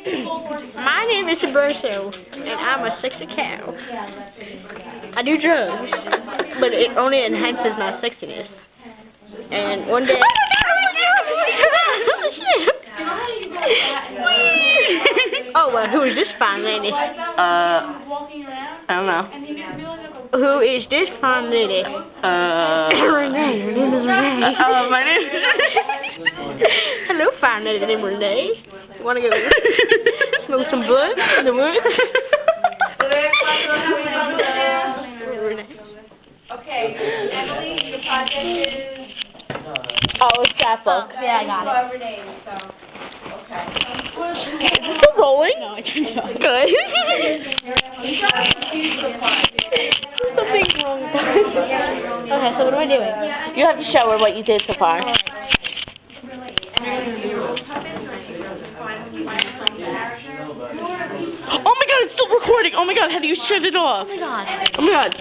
My name is Roberto, and I'm a sexy cow. I do drugs, but it only enhances my sexiness. And one day... Oh, well, who is this fine lady? I don't know. Who is this fine lady? Renee. Her name is Renee. My name is... Hello, fine lady named Renee. You want to go smoke some blood in the woods? Okay, Emily, your project is... Oh, it's scrapbook. Yeah, I got it. Renee, so, okay. Is it still rolling? No, I turned it off. Good. Something's wrong with that. Okay, so what am I doing? You have to show her what you did so far. Oh my god, it's still recording. Oh my god, have you shut it off? Oh my god. Oh my god.